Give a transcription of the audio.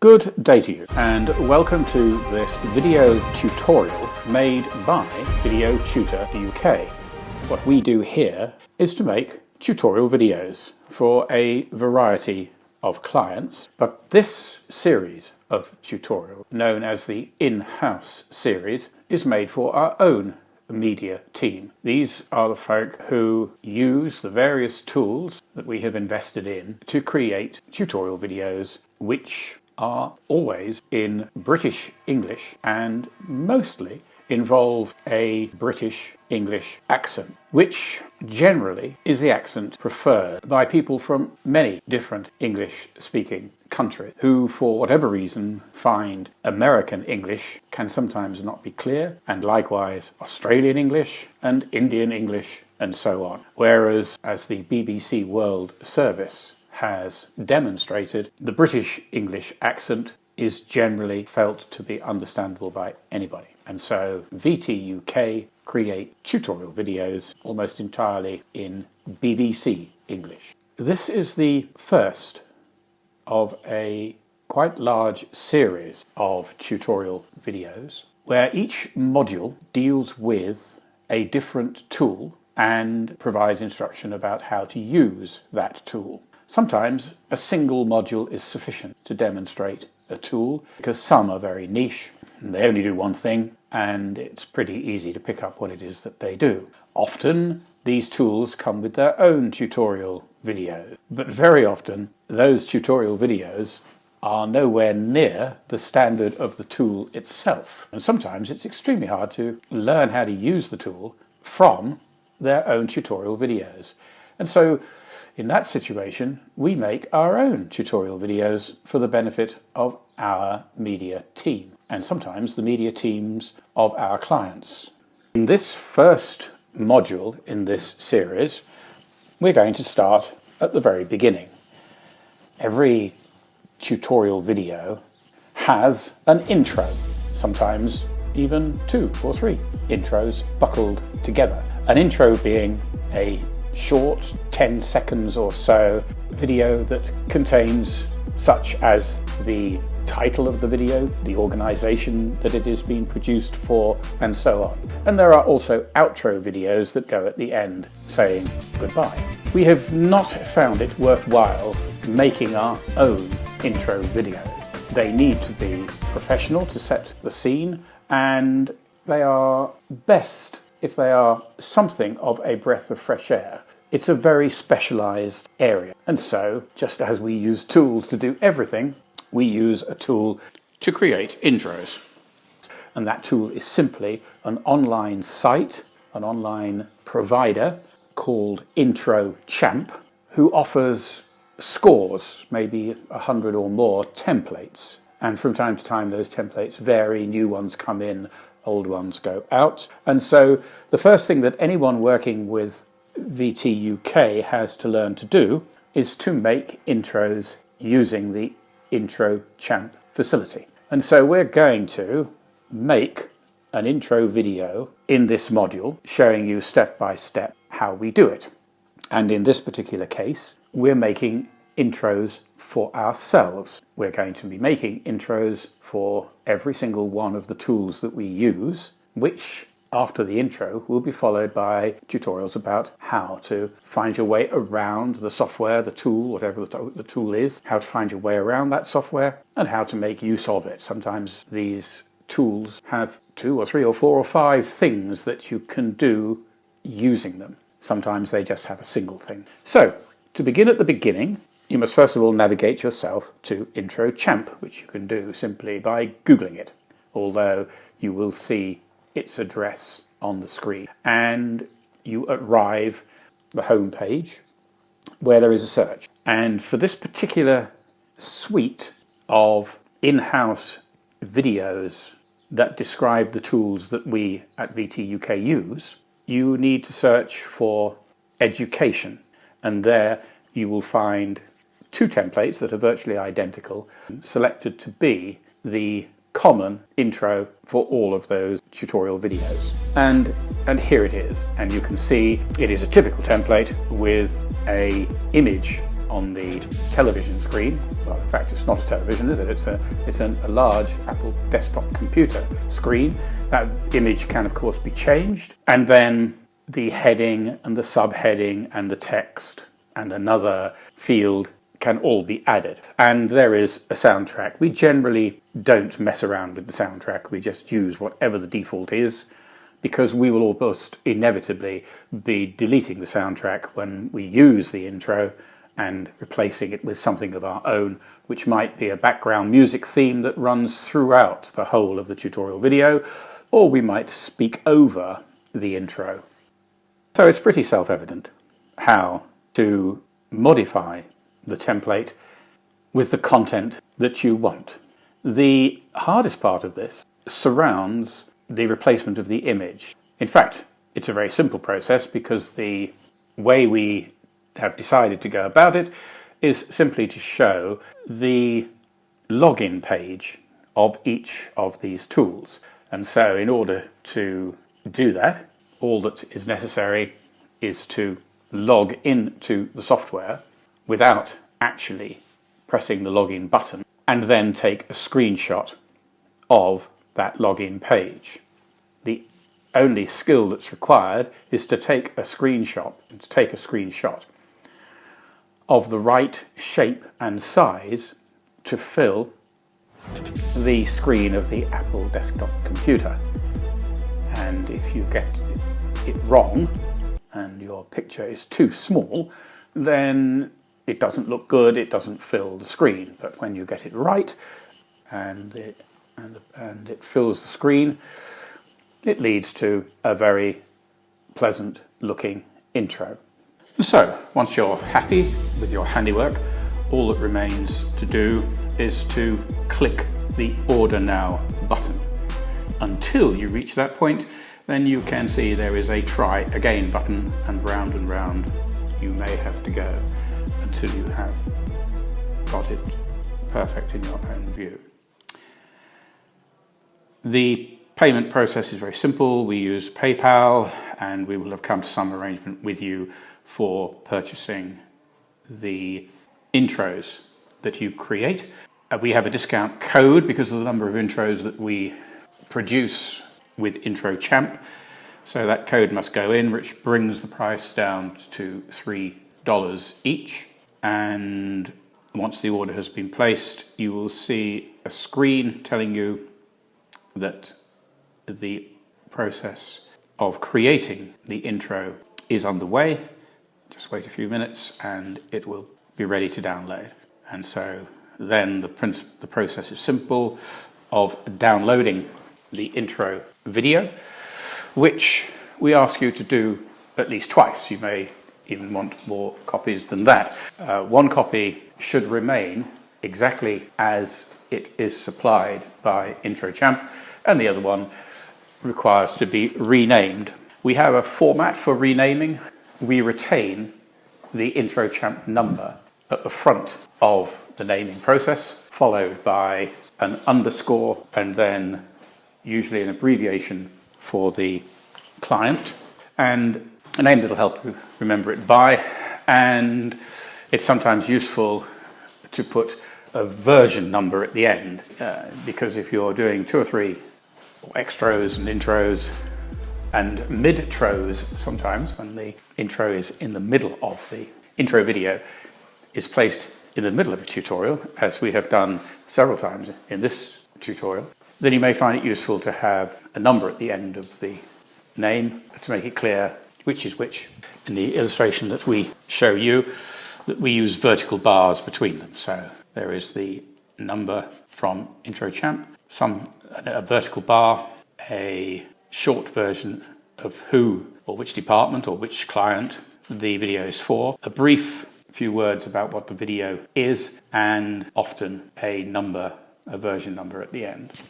Good day to you, and welcome to this video tutorial made by VTUK. What we do here is to make tutorial videos for a variety of clients, but this series of tutorial, known as the InHouse series, is made for our own media team. These are the folk who use the various tools that we have invested in to create tutorial videos which are always in British English and mostly involve a British English accent, which generally is the accent preferred by people from many different English-speaking countries who, for whatever reason, find American English can sometimes not be clear, and likewise Australian English and Indian English and so on. Whereas, as the BBC World Service has demonstrated, the British English accent is generally felt to be understandable by anybody. And so VTUK create tutorial videos almost entirely in BBC English. This is the first of a quite large series of tutorial videos where each module deals with a different tool and provides instruction about how to use that tool. Sometimes a single module is sufficient to demonstrate a tool because some are very niche and they only do one thing and it's pretty easy to pick up what it is that they do. Often these tools come with their own tutorial videos, but very often those tutorial videos are nowhere near the standard of the tool itself. And sometimes it's extremely hard to learn how to use the tool from their own tutorial videos. And so in that situation, we make our own tutorial videos for the benefit of our media team, and sometimes the media teams of our clients. In this first module in this series, we're going to start at the very beginning. Every tutorial video has an intro, sometimes even 2 or 3 intros buckled together. An intro being a short 10 seconds or so video that contains such as the title of the video, the organization that it is being produced for, and so on. And there are also outro videos that go at the end saying goodbye. We have not found it worthwhile making our own intro videos. They need to be professional to set the scene, and they are best if they are something of a breath of fresh air. It's a very specialized area. And so, just as we use tools to do everything, we use a tool to create intros. And that tool is simply an online site, an online provider called IntroChamp, who offers scores, maybe 100 or more templates. And from time to time those templates vary, new ones come in, old ones go out. And so the first thing that anyone working with VTUK has to learn to do is to make intros using the IntroChamp facility. And so we're going to make an intro video in this module showing you step by step how we do it. And in this particular case, we're making intros for ourselves. We're going to be making intros for every single one of the tools that we use, which after the intro will be followed by tutorials about how to find your way around the software, the tool, whatever the tool is, how to find your way around that software and how to make use of it. Sometimes these tools have 2 or 3 or 4 or 5 things that you can do using them. Sometimes they just have a single thing. So, to begin at the beginning, you must first of all navigate yourself to IntroChamp, which you can do simply by Googling it, although you will see its address on the screen. And you arrive at the home page where there is a search. And for this particular suite of in-house videos that describe the tools that we at VTUK use, you need to search for education. And there you will find 2 templates that are virtually identical, selected to be the common intro for all of those tutorial videos. And here it is. And you can see it is a typical template with an image on the television screen well, in fact, it's not a television, is it? It's a large Apple desktop computer screen. That image can, of course, be changed, and then the heading and the subheading and the text and another field can all be added. And there is a soundtrack. We generally don't mess around with the soundtrack. We just use whatever the default is, because we will almost inevitably be deleting the soundtrack when we use the intro and replacing it with something of our own, which might be a background music theme that runs throughout the whole of the tutorial video, or we might speak over the intro. So it's pretty self-evident how to modify the template with the content that you want. The hardest part of this surrounds the replacement of the image. In fact, it's a very simple process, because the way we have decided to go about it is simply to show the login page of each of these tools. And so in order to do that, all that is necessary is to log into the software without actually pressing the login button, and then take a screenshot of that login page. The only skill that's required is to take a screenshot of the right shape and size to fill the screen of the Apple desktop computer. And if you get it wrong and your picture is too small, then it doesn't look good, it doesn't fill the screen. But when you get it right and it fills the screen, it leads to a very pleasant looking intro. And so, once you're happy with your handiwork, all that remains to do is to click the Order Now button. Until you reach that point, then you can see there is a Try Again button, and round you may have to go until you have got it perfect in your own view. The payment process is very simple. We use PayPal, and we will have come to some arrangement with you for purchasing the intros that you create. We have a discount code because of the number of intros that we produce with Intro Champ. So that code must go in, which brings the price down to $3 each. And once the order has been placed, you will see a screen telling you that the process of creating the intro is underway. Just wait a few minutes and it will be ready to download. And so then the process is simple of downloading the intro video, which we ask you to do at least twice. You may even want more copies than that. One copy should remain exactly as it is supplied by Intro Champ, and the other one requires to be renamed. We have a format for renaming. We retain the Intro Champ number at the front of the naming process, followed by an underscore and then usually an abbreviation for the client, and a name that'll help you remember it by. And it's sometimes useful to put a version number at the end, because if you're doing 2 or 3 extros and intros and mid-tros, sometimes when the intro is in the middle of the intro video is placed in the middle of a tutorial, as we have done several times in this tutorial, then you may find it useful to have a number at the end of the name to make it clear which is which. In the illustration that we show you, that we use vertical bars between them. So there is the number from Intro Champ, a vertical bar, a short version of who or which department or which client the video is for, a brief few words about what the video is, and often a version number at the end.